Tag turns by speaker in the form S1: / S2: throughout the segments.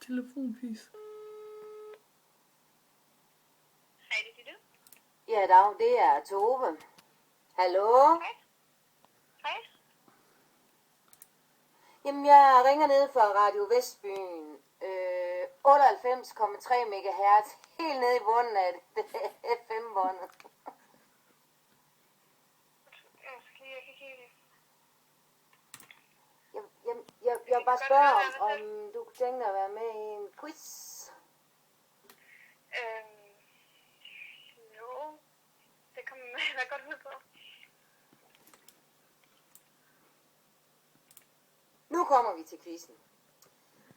S1: telefonpis.
S2: Hej, det er Ditte.
S3: Ja, dag, det er Tove. Hallo?
S2: Hej. Hej.
S3: Jamen, jeg ringer ned fra Radio Vestbyen. 98,3 MHz. Helt nede i bunden af det FM-båndet.
S2: Jeg kan ikke helt...
S3: Jeg bare spørger om du kunne tænke dig at være med i en quiz.
S2: Jo, det kommer jeg godt ud på.
S3: Nu kommer vi til quizzen.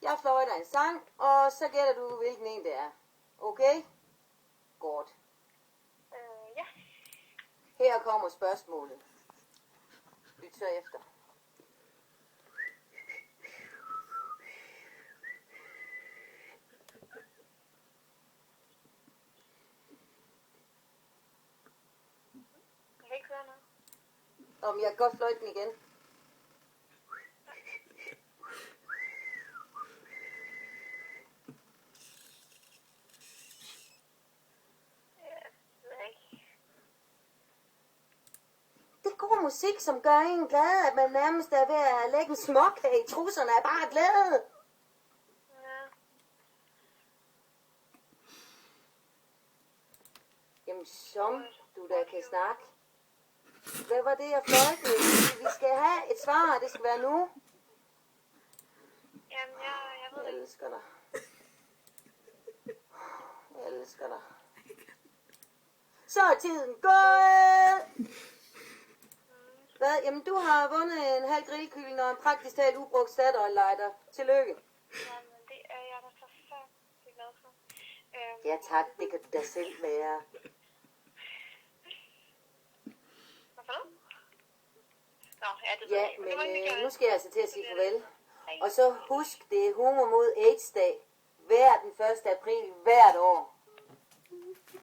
S3: Jeg fløjter en sang, og så gætter du, hvilken en det er. Okay? Godt.
S2: Ja.
S3: Her kommer spørgsmålet. Lyt så efter.
S2: Jeg kan ikke høre noget.
S3: Om jeg kan godt fløjte den igen. Det er god musik, som gør en glad, at man nærmest er ved at lægge en småkage i trusserne af bare glæde.
S2: Ja.
S3: Jamen, som du da kan snakke. Hvad var det, jeg fløjtede? Vi skal have et svar, og det skal være nu.
S2: Jamen, jeg ved
S3: Jeg
S2: det.
S3: elsker dig. Jeg elsker dig. Så er tiden gået. Hvad? Jamen, du har vundet en halv grillkylling og en praktisk talt ubrugt Statoil-lighter. Tillykke.
S2: Jamen, det er jeg da så færdig glad for.
S3: Ja tak, det kan du da selv være.
S2: Hvad for noget? Nå, ja, det
S3: Ja,
S2: det var egentlig
S3: men
S2: godt.
S3: nu skal jeg altså til at sige farvel.
S2: Hej.
S3: Og så husk, det er Humor mod AIDS-dag. Hver den 1. april hvert år.